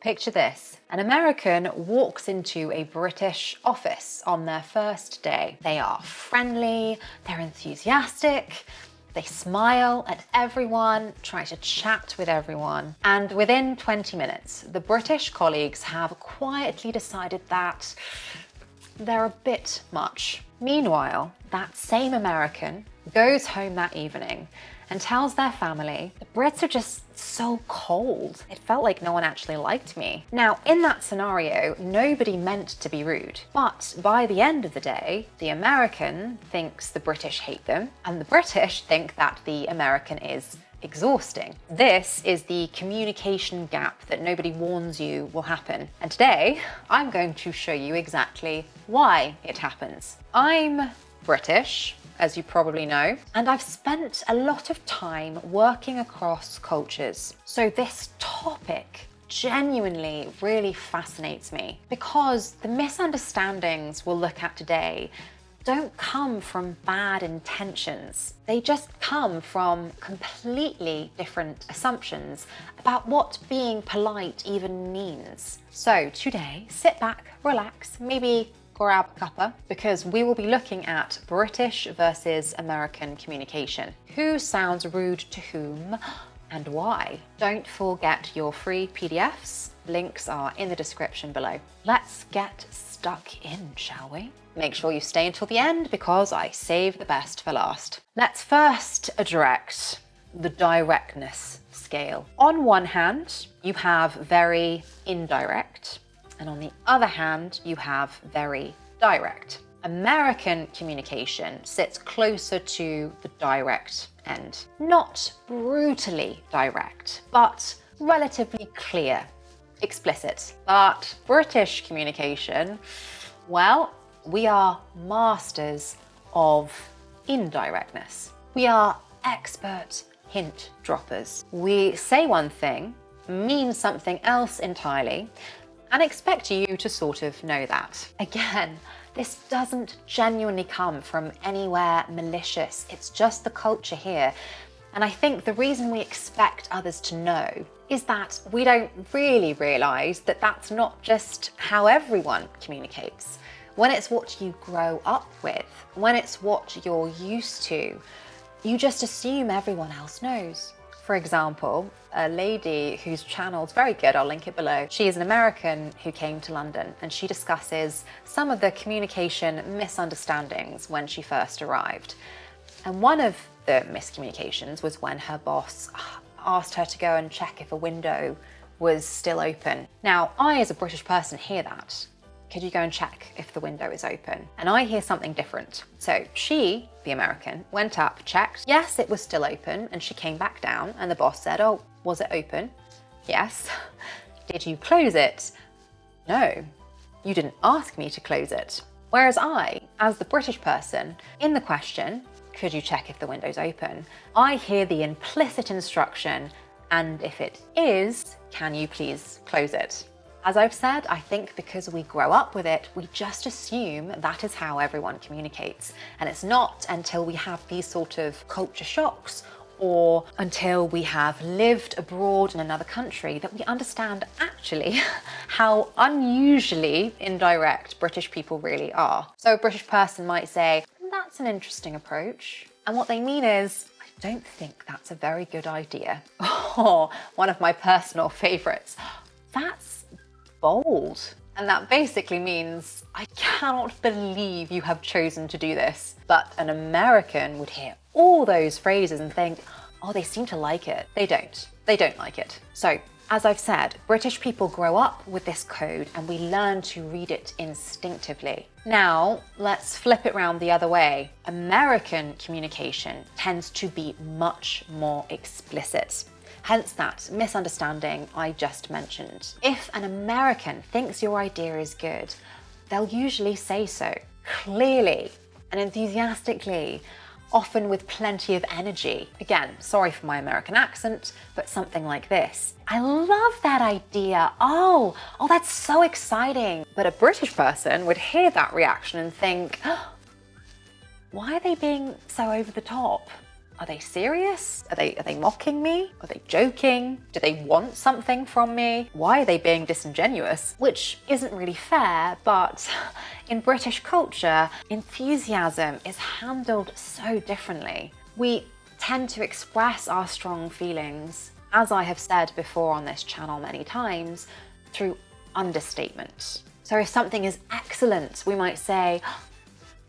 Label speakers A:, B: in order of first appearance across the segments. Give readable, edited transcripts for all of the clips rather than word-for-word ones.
A: Picture this. An American walks into a British office on their first day. They are friendly, they're enthusiastic, they smile at everyone, try to chat with everyone. And within 20 minutes, the British colleagues have quietly decided that they're a bit much. Meanwhile, that same American goes home that evening and tells their family, the Brits are just so cold. It felt like no one actually liked me. Now, in that scenario, nobody meant to be rude. But by the end of the day, the American thinks the British hate them, and the British think that the American is exhausting. This is the communication gap that nobody warns you will happen. And today, I'm going to show you exactly why it happens. I'm British, as you probably know, and I've spent a lot of time working across cultures. So this topic genuinely really fascinates me because the misunderstandings we'll look at today don't come from bad intentions. They just come from completely different assumptions about what being polite even means. So today, sit back, relax, maybe grab a cuppa, because we will be looking at British versus American communication. Who sounds rude to whom and why? Don't forget your free PDFs. Links are in the description below. Let's get stuck in, shall we? Make sure you stay until the end because I save the best for last. Let's first address the directness scale. On one hand, you have very indirect, and on the other hand, you have very direct. American communication sits closer to the direct end. Not brutally direct, but relatively clear, explicit. But British communication, well, we are masters of indirectness. We are expert hint droppers. We say one thing, mean something else entirely, and expect you to sort of know that. Again, this doesn't genuinely come from anywhere malicious. It's just the culture here. And I think the reason we expect others to know is that we don't really realize that that's not just how everyone communicates. When it's what you grow up with, when it's what you're used to, you just assume everyone else knows. For example, a lady whose channel is very good, I'll link it below. She is an American who came to London and she discusses some of the communication misunderstandings when she first arrived. And one of the miscommunications was when her boss asked her to go and check if a window was still open. Now, I as a British person hear that. Could you go and check if the window is open? And I hear something different. So she, the American, went up, checked. Yes, it was still open. And she came back down and the boss said, oh, was it open? Yes. Did you close it? No, you didn't ask me to close it. Whereas I, as the British person, in the question, could you check if the window's open? I hear the implicit instruction, and if it is, can you please close it? As I've said, I think because we grow up with it, we just assume that is how everyone communicates. And it's not until we have these sort of culture shocks or until we have lived abroad in another country that we understand actually how unusually indirect British people really are. So a British person might say, that's an interesting approach. And what they mean is, I don't think that's a very good idea. Or one of my personal favorites, that's bold. And that basically means, I cannot believe you have chosen to do this. But an American would hear all those phrases and think, oh, they seem to like it. They don't. They don't like it. So, as I've said, British people grow up with this code and we learn to read it instinctively. Now, let's flip it round the other way. American communication tends to be much more explicit. Hence that misunderstanding I just mentioned. If an American thinks your idea is good, they'll usually say so, clearly and enthusiastically, often with plenty of energy. Again, sorry for my American accent, but something like this. I love that idea. Oh, that's so exciting. But a British person would hear that reaction and think, why are they being so over the top? Are they serious? Are they mocking me? Are they joking? Do they want something from me? Why are they being disingenuous? Which isn't really fair, but in British culture, enthusiasm is handled so differently. We tend to express our strong feelings, as I have said before on this channel many times, through understatement. So if something is excellent, we might say,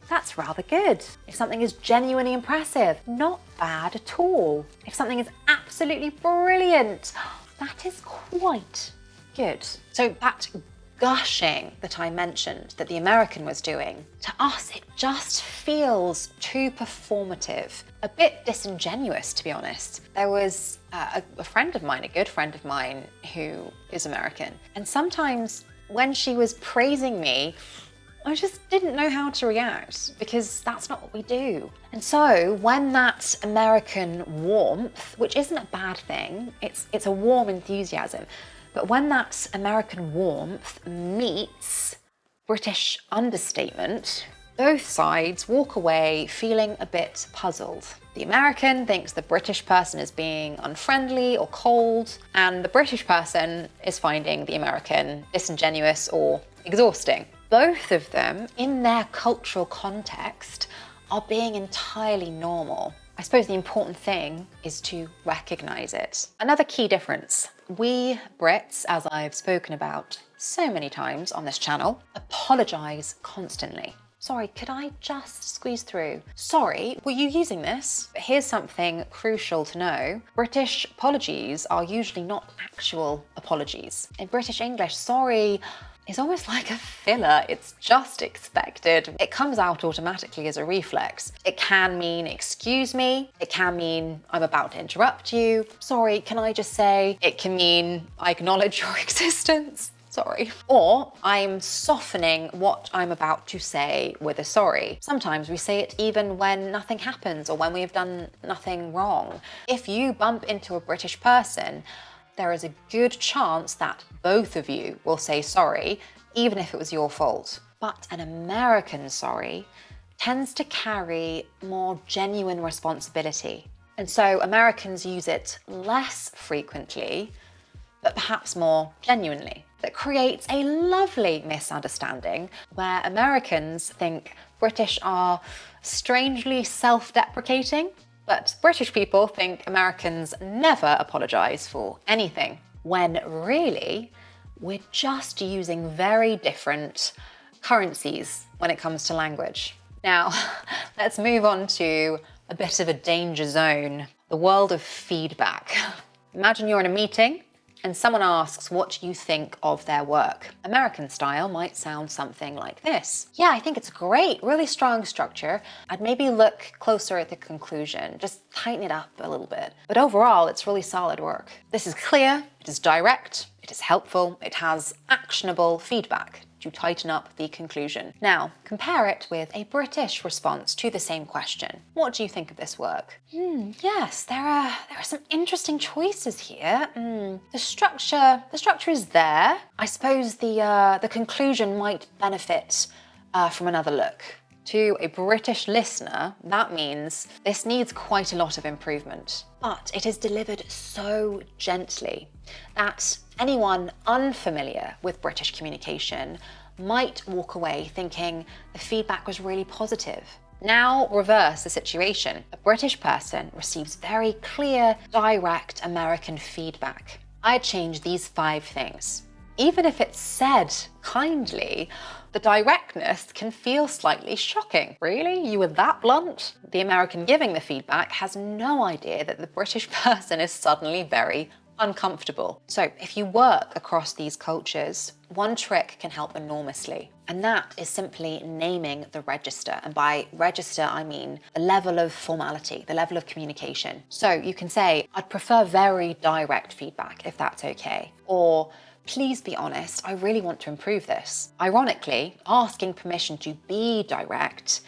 A: that's rather good. If something is genuinely impressive, not bad at all. If something is absolutely brilliant, that is quite good. So that gushing that I mentioned that the American was doing, to us it just feels too performative, a bit disingenuous, to be honest. There was a friend of mine, a good friend of mine who is American, and sometimes when she was praising me, I just didn't know how to react because that's not what we do. And so when that American warmth, which isn't a bad thing, it's a warm enthusiasm, but when that American warmth meets British understatement, both sides walk away feeling a bit puzzled. The American thinks the British person is being unfriendly or cold, and the British person is finding the American disingenuous or exhausting. Both of them, in their cultural context, are being entirely normal. I suppose the important thing is to recognise it. Another key difference. We Brits, as I've spoken about so many times on this channel, apologise constantly. Sorry, could I just squeeze through? Sorry, were you using this? But here's something crucial to know. British apologies are usually not actual apologies. In British English, sorry is almost like a filler. It's just expected. It comes out automatically as a reflex. It can mean excuse me. It can mean I'm about to interrupt you. Sorry, can I just say? It can mean I acknowledge your existence. Sorry. Or I'm softening what I'm about to say with a sorry. Sometimes we say it even when nothing happens or when we have done nothing wrong. If you bump into a British person, there is a good chance that both of you will say sorry, even if it was your fault. But an American sorry tends to carry more genuine responsibility. And so Americans use it less frequently, but perhaps more genuinely. That creates a lovely misunderstanding where Americans think British are strangely self-deprecating, but British people think Americans never apologise for anything, when really we're just using very different currencies when it comes to language. Now, let's move on to a bit of a danger zone, the world of feedback. Imagine you're in a meeting and someone asks what you think of their work. American style might sound something like this. Yeah, I think it's great, really strong structure. I'd maybe look closer at the conclusion, just tighten it up a little bit. But overall, it's really solid work. This is clear, it is direct, it is helpful, it has actionable feedback to tighten up the conclusion. Now, compare it with a British response to the same question. What do you think of this work? Yes, there are some interesting choices here. The structure is there. I suppose the conclusion might benefit from another look. To a British listener, that means this needs quite a lot of improvement. But it is delivered so gently that anyone unfamiliar with British communication might walk away thinking the feedback was really positive. Now reverse the situation. A British person receives very clear, direct American feedback. I'd change these 5 things. Even if it's said kindly, the directness can feel slightly shocking. Really? You were that blunt? The American giving the feedback has no idea that the British person is suddenly very uncomfortable. So if you work across these cultures, one trick can help enormously. And that is simply naming the register. And by register, I mean the level of formality, the level of communication. So you can say, I'd prefer very direct feedback, if that's okay. Or, please be honest, I really want to improve this. Ironically, asking permission to be direct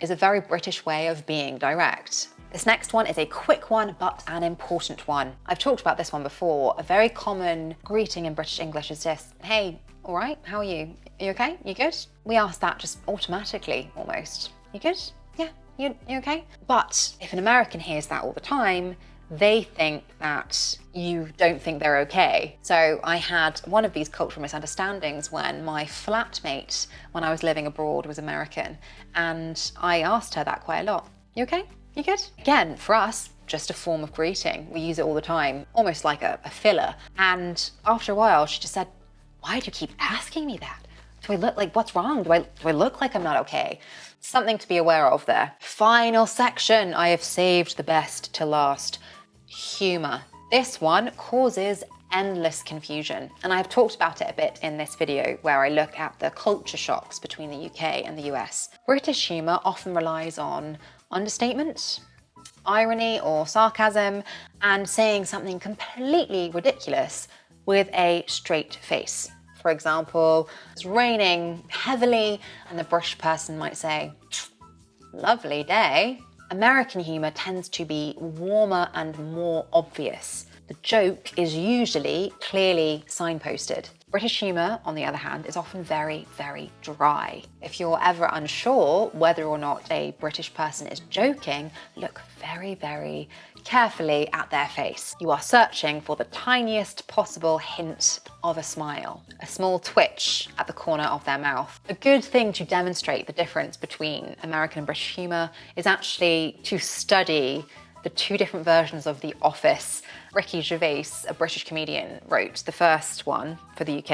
A: is a very British way of being direct. This next one is a quick one, but an important one. I've talked about this one before. A very common greeting in British English is this, hey, all right, how are you? Are you okay? You good? We ask that just automatically, almost. You good? Yeah, You okay? But if an American hears that all the time, they think that you don't think they're okay. So I had one of these cultural misunderstandings when my flatmate, when I was living abroad, was American, and I asked her that quite a lot. You okay? You good? Again, for us, just a form of greeting. We use it all the time, almost like a filler. And after a while, she just said, why do you keep asking me that? Do I look like, what's wrong? Do I look like I'm not okay? Something to be aware of there. Final section, I have saved the best to last. Humour. This one causes endless confusion, and I've talked about it a bit in this video where I look at the culture shocks between the UK and the US. British humour often relies on understatement, irony or sarcasm, and saying something completely ridiculous with a straight face. For example, it's raining heavily and the British person might say, lovely day. American humour tends to be warmer and more obvious. The joke is usually clearly signposted. British humour, on the other hand, is often very, very dry. If you're ever unsure whether or not a British person is joking, look very, very carefully at their face. You are searching for the tiniest possible hint of a smile, a small twitch at the corner of their mouth. A good thing to demonstrate the difference between American and British humour is actually to study the two different versions of The Office. Ricky Gervais, a British comedian, wrote the first one for the UK,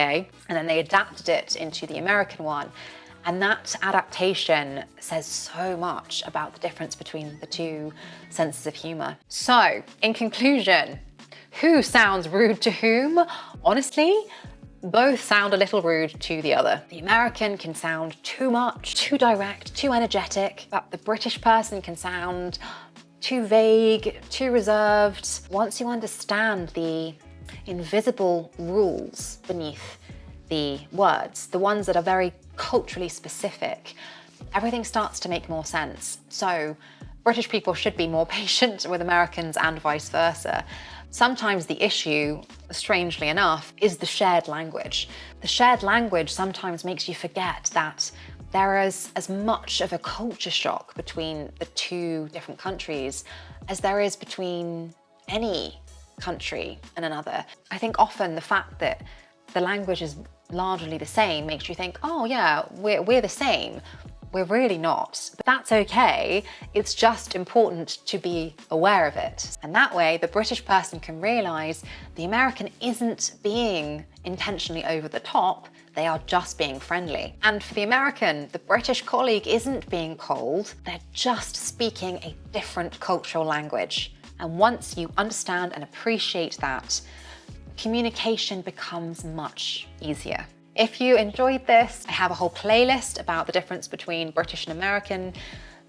A: and then they adapted it into the American one. And that adaptation says so much about the difference between the two senses of humour. So, in conclusion, who sounds rude to whom? Honestly, both sound a little rude to the other. The American can sound too much, too direct, too energetic, but the British person can sound too vague, too reserved. Once you understand the invisible rules beneath the words, the ones that are very culturally specific, everything starts to make more sense. So British people should be more patient with Americans and vice versa. Sometimes the issue, strangely enough, is the shared language. The shared language sometimes makes you forget that there is as much of a culture shock between the two different countries as there is between any country and another. I think often the fact that the language is largely the same makes you think, oh yeah, we're the same. We're really not. But that's okay. It's just important to be aware of it. And that way, the British person can realise the American isn't being intentionally over the top, they are just being friendly. And for the American, the British colleague isn't being cold, they're just speaking a different cultural language. And once you understand and appreciate that, communication becomes much easier. If you enjoyed this, I have a whole playlist about the difference between British and American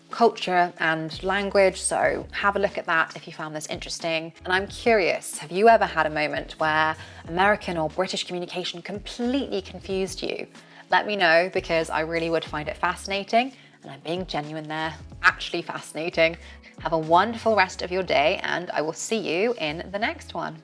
A: culture and language, so have a look at that if you found this interesting. And I'm curious, have you ever had a moment where American or British communication completely confused you? Let me know, because I really would find it fascinating, and I'm being genuine there, actually fascinating. Have a wonderful rest of your day, and I will see you in the next one.